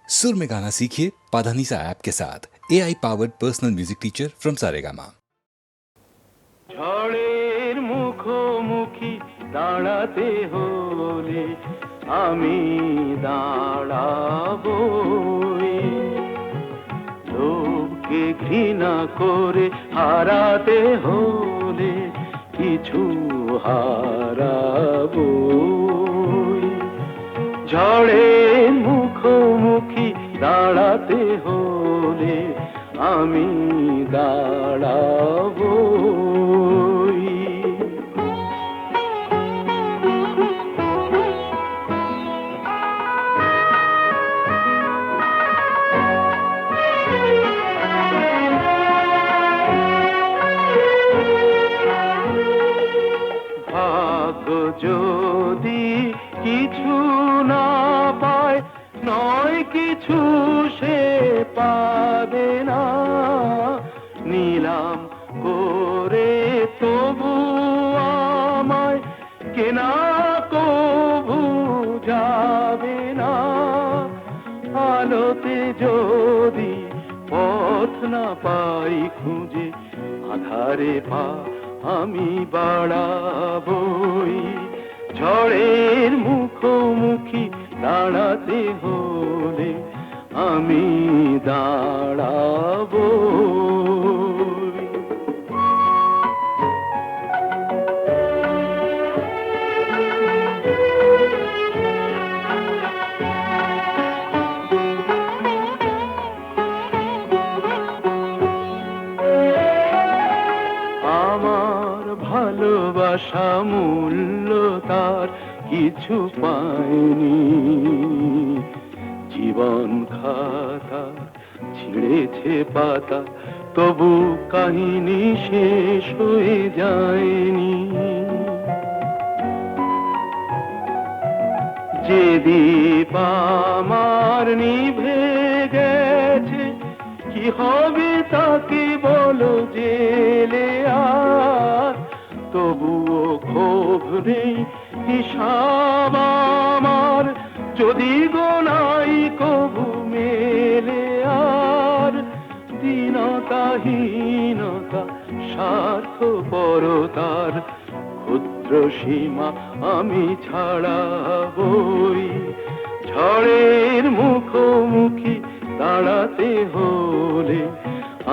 सुर में गाना सीखिए पाधानीसा ऐप के साथ AI powered personal music teacher from Saregama. ঝড়ের মুখোমুখি দাঁড়াতে হলে আমি দাঁড়াবই, লোককে ঘৃণা করে হারাতে হলে কিছু হারাবই। ঝড়ের মুখোমুখি দাঁড়াতে হলে আমি দাঁড়াবই। ভাগ্য যদি কিছু না পায়, নয় কিছু সে পাবে না, নিলাম করে তবু আমায় কেনা কবু যাবে না। আলোতে যদি পথ না পাই খুঁজে, আধারে পা আমি বাড়াবই। ঝড়ের মুখোমুখি দাঁড়াতে হলে আমি দাঁড়াবই। আমার ভালোবাসা মূল্য তার কিছু পায়নি, জীবন খাতা ছিঁড়েছে পাতা, তবু কাহিনী শেষ হয়ে যায়নি। যে দীপ আমার নিভে গেছে, কি হবে তাকে বলো জেলে আর, তবুও ক্ষোভ নেই হিসাব আমার, যদি গোনাই কবু মেলে আর। দীনতাহীনতা স্বার্থপরতার ক্ষুদ্র সীমা আমি ছাড়াবই। ঝড়ের মুখোমুখি দাঁড়াতে হলে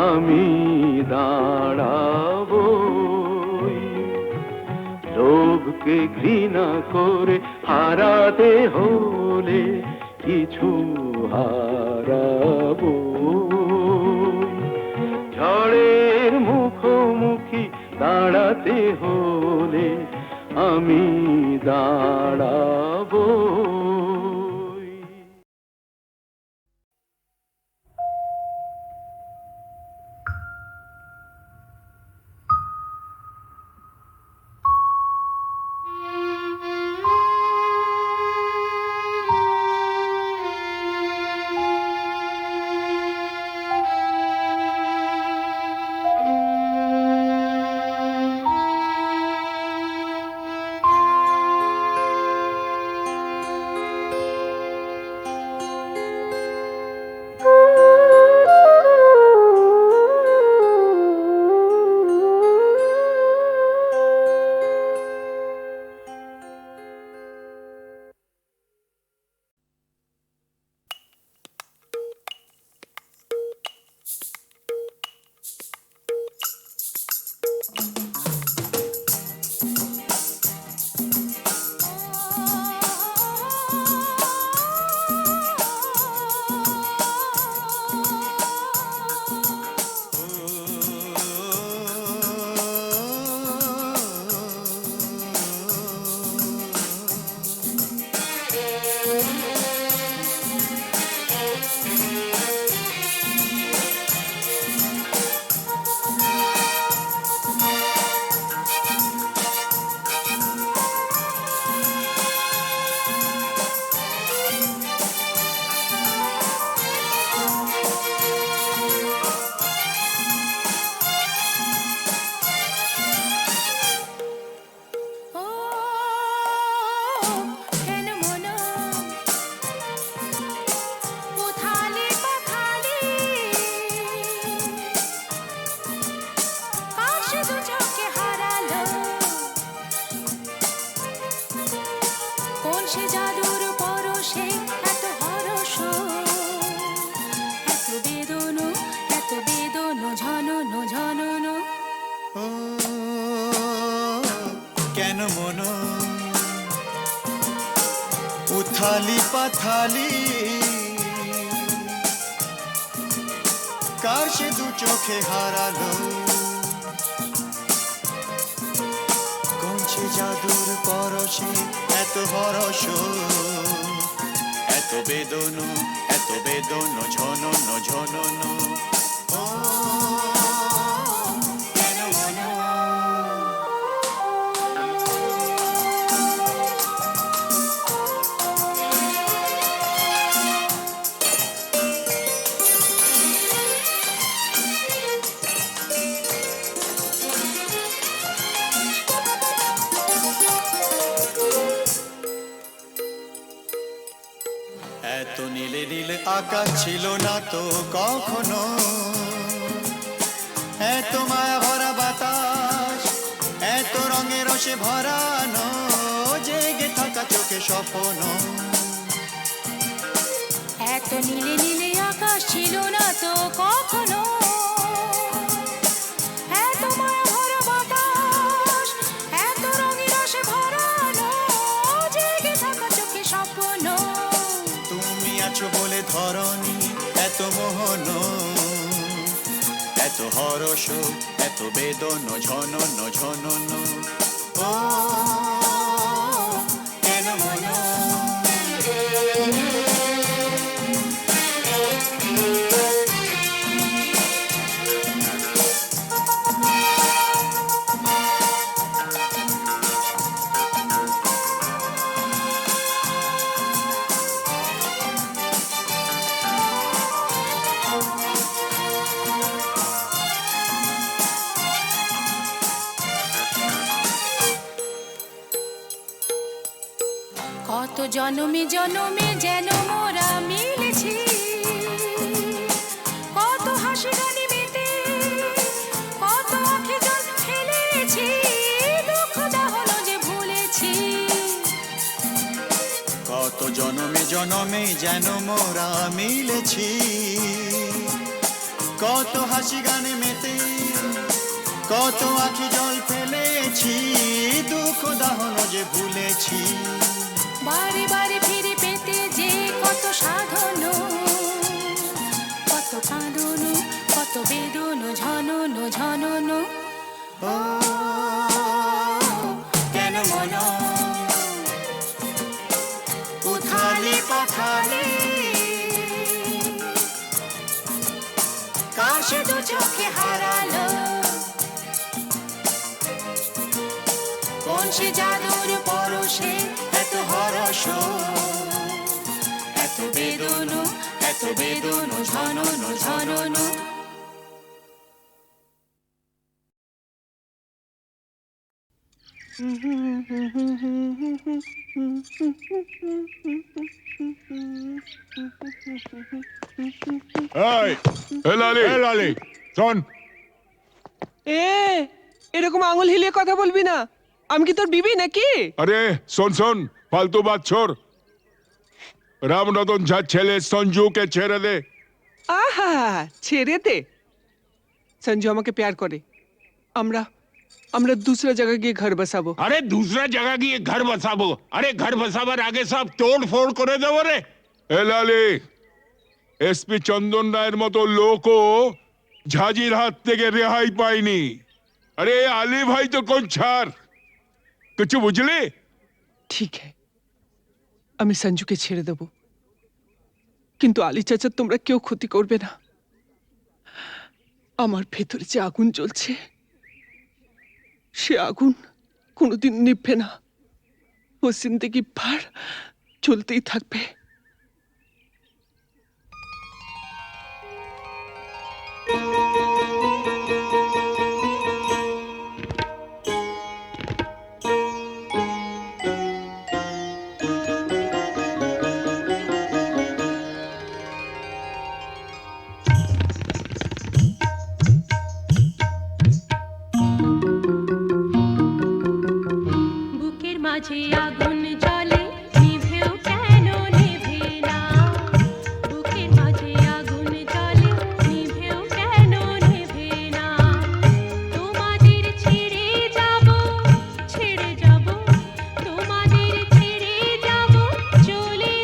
আমি দাঁড়াবই, লোভকে ঘৃণা করে হারাতে হলে কিছু হারাবই। ঝড়ের মুখোমুখি দাঁড়াতে হলে আমি দাঁড়াবই। উথালি পাথালি কার সে দু চোখে হারালো কোন সে জাদুর পরশে এত হরস এত বেদন ঝনন ঝনন ও কেন মন এত নীলে নীলে আকাশ ছিল না তো কখনো এত মায়া ভরা বাতাস এত রঙে রসে ভরানো জেগে থাকা চোখে স্বপ্ন এত নীলে নীলে আকাশ ছিল না তো কখনো এত মায়া ভরা বাতাস এত রঙে রসে ভরানো জেগে থাকা চোখে স্বপ্ন তুমি আছো বলে ধরনি এত মোহন এত হরস এত বেদন ঝনন ঝনন ও কেন মন কত জনমে জনমে যেন মোরা মিলেছি কত হাসি গানে মেতে কত আঁখে জল ফেলেছি দুঃখ হলো যে ভুলেছি কত জনমে জনমে যেন মোরা মিলেছি কত হাসি গানে মেতে কত আঁখি জল ফেলেছি দুঃখ দাহন যে ভুলেছি বারে বারে ফিরে পেতে যে কত সাধন কত কাঁদন কত বেদন ঝনন ঝনন ও কেন মন উথালি পাথালি কার সে দু চোখে হারালো কোন সে জাদুর পরশে এত হরস এত বেদন ঝনন ঝনন লালি শোন এরকম আঙুল হিলিয়ে কথা বলবি না আমি কি তোর বিবি নাকি আরে শোন শোন ফালতু বাত ছোড় রামরতন ঝা ছেলে সঞ্জুকে ছেড়ে দে আহা ছেড়ে দে সঞ্জু আমাকে প্যার করে আমরা আমরা दूसरा जगह গিয়ে ঘর বসাবো আরে दूसरा जगह গিয়ে ঘর বসাবো আরে ঘর বসাবার আগে সব তোড় ফোড় করে দেবো রে এ লালি এসপি চন্দন রায়ের মতো লোকও ঝাঁঝির হাত থেকে রেহাই পায়নি আরে আলী ভাই তো কোন ছাড় কিছু বুঝলি ঠিক है আমি সঞ্জুকে ছেড়ে দেব কিন্তু আলী চাচা তোমরা কেউ ক্ষতি করবে না আমার ভেতরে যে আগুন জ্বলছে সে আগুন কোনোদিন নিভবে না ও জিন্দেগি ভর চলতেই থাকবে বুকের মাঝে আগুন জ্বলে নিভেও কেন নেভে না বুকের মাঝে আগুন জ্বলে নিভেও কেন নেভে না তোমাদের ছেড়ে যাব তোমাদের ছেড়ে যাব চলে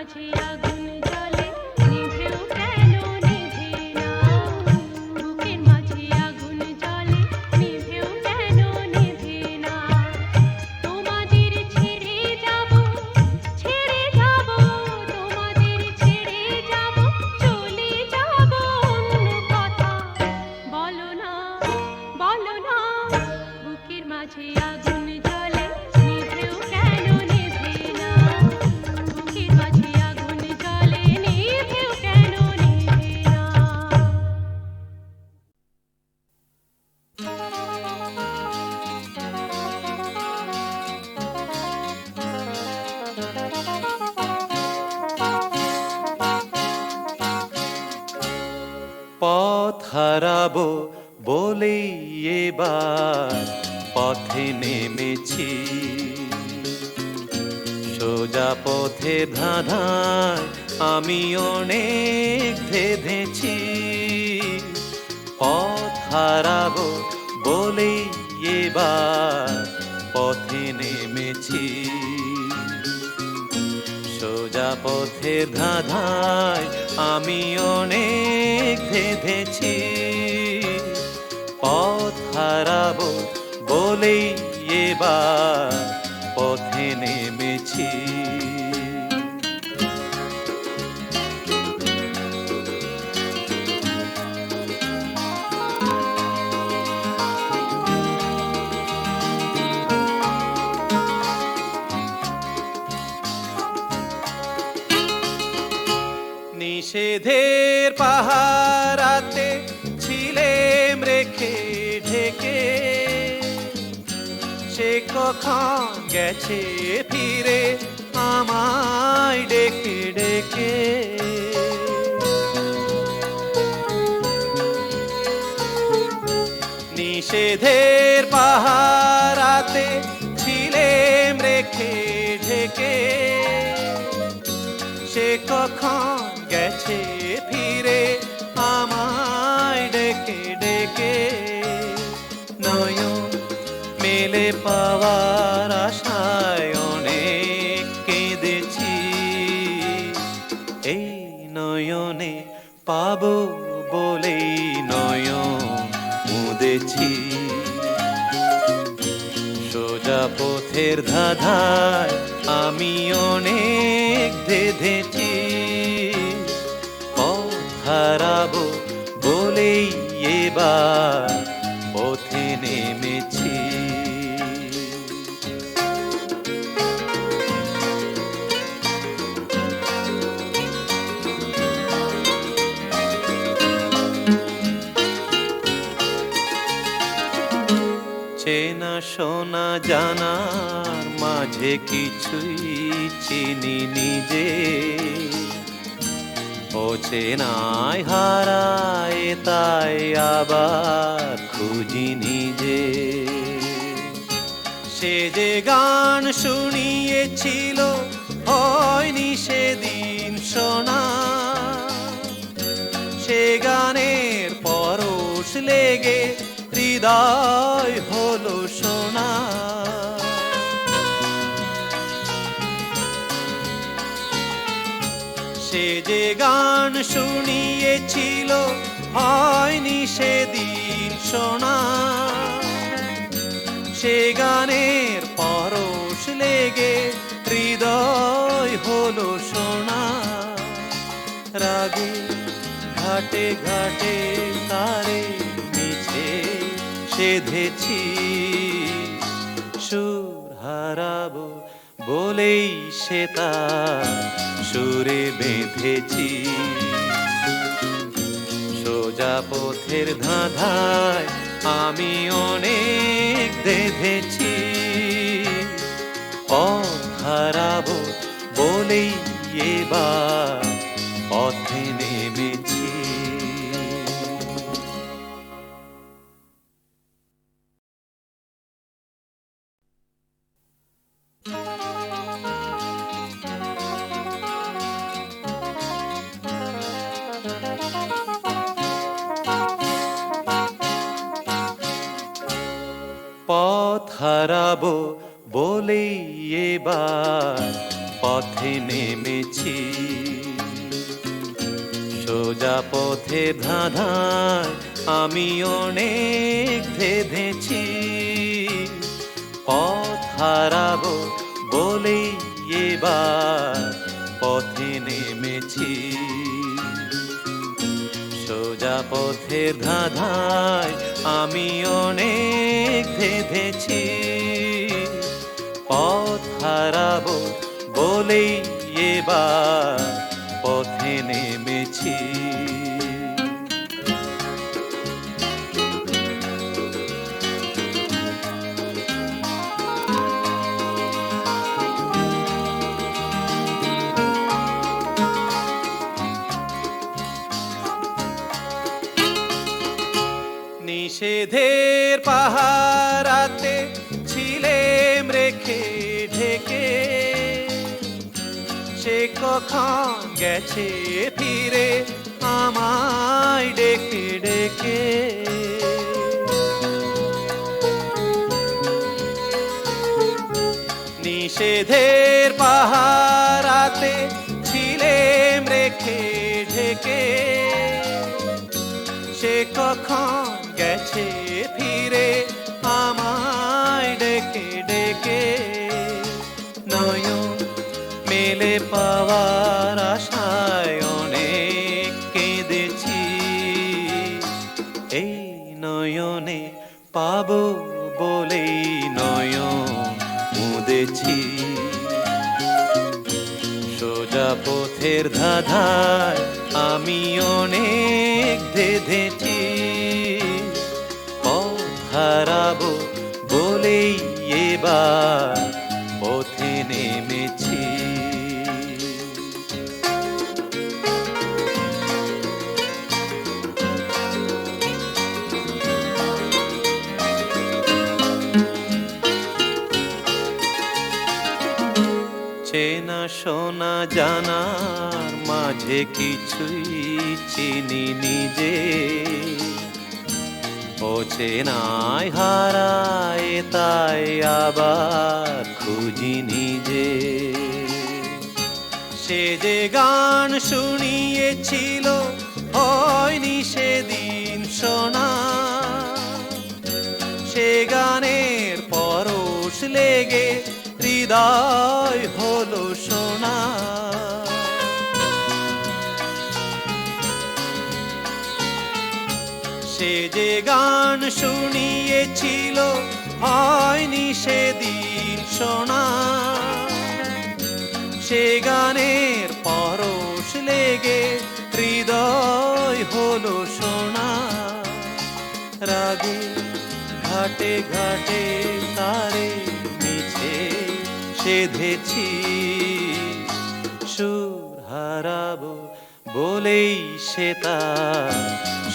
মাঝে আগুন জ্বলে নিভেও কেন নিভে না বুকের মাঝে আগুন জ্বলে নিভেও কেন নিভে না তোমাদের ছেড়ে যাব তোমাদের ছেড়ে যাব চলে যাব অন্য কথা বলো না বুকের মাঝে আগুন জ্বলে নিভেও কেন নিভে না বুকের মাঝে আগুন জ্বলে নিভেও কেন নিভে না পথ হারাবো বলেই এবার পথে নেমেছি, সোজা পথে ধাঁধায় আমি অনেক ধেঁধেছি। পথ হারাবো বলেই এবার পথে নেমেছি, সোজা পথের ধাঁধায় আমি অনেক ধেঁধেছি। পথ হারাবো বলেই এবার পথে নেমেছি। নিষেধের পাহারাতে ছিলেম রেখে ঢেকে, সে কখন গেছে ফিরে আমায় ডেকে ডেকে। নিষেধের পাহারাতে ছিলেম রেখে ঢেকে, সে কখন গেছে ফিরে আমায় ডেকে ডেকে। নয়ন মেলে পাওয়ার আশায় অনেক কেঁদেছি, এই নয়নে পাবো বলেই নয়ন মুদেছি। সোজা পথের ধাঁধায় আমি অনেক ধেঁধেছি। পথ হারাবো বলেই এবার পথে নেমেছি। চেনা শোনা জানার মাঝে কিছুই চিনি নিজে, ও চেনায় হারায় তাই আবার খুঁজি নিজে। সে যে গান শুনিয়েছিল হয়নি সেদিন শোনা, সে গানের পরশ লেগে হৃদয় হলো সোনা। সে যে গান শুনিয়েছিল হয়নি সেদিন শোনা, সে গানের পরশ লেগে হৃদয় হলো সোনা। রাগে ঘাটে ঘাটে তারে মিছে সেধেছি, সুর হারাবো বলেই সে তার সুরে বেঁধেছি। সোজা পথের ধাঁধায় আমি অনেক ধেঁধেছি। পথ হারাবো বলেই এবার পথে নেমেছি। পথ হারাবো বলেই এবার পথে পথে নেমেছি সোজা পথে ধাঁধায় আমি অনেক ধেঁধেছি পথ হারাবো বলেই এবার পথে নেমেছি সোজা পথের ধাঁধায় আমি অনেক ধেঁধেছি পথ হারাবো বলেই এবার পথে নেমেছি নিষেধের পাহারাতে ছিলেম রেখে ঢেকে সে কখন গেছে ফিরে আমায় ডেকে ডেকে নিষেধের পাহারাতে ছিলেম রেখে ঢেকে সে কখন গেছে ফিরে আমায় ডেকে ডেকে নয়ন মেলে পাওয়ার আশায় অনেক কেঁদেছি এই নয়নে পাবো বলেই নয়ন মুদেছি সোজা পথের ধাঁধায় আমি অনেক ধেঁধেছি পথ হারাবো বলেই এবার পথে নেমেছি চেনা শোনা জানার মাঝে কিছুই চিনি নিজে ও চেনায় হারায় তাই আবার খুঁজি নিজে সে যে গান শুনিয়েছিল হয়নি সেদিন শোনা সে গানের পরশ লেগে হৃদয় হলো সোনা সে যে গান শুনিয়েছিল হয়নি সেদিন শোনা সে গানের পরশ লেগে হৃদয় হলো সোনা রাগে ঘাটে ঘাটে তারে মিছে সেধেছি সুর হারাবো বলেই সে তার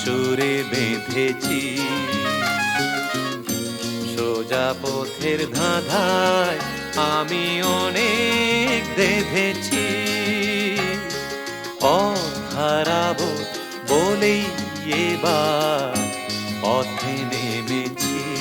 সুরে বেঁধেছি সোজা পথের ধাঁধায় আমি অনেক ধেঁধেছি পথ হারাবো বলেই এবার পথে নেমেছি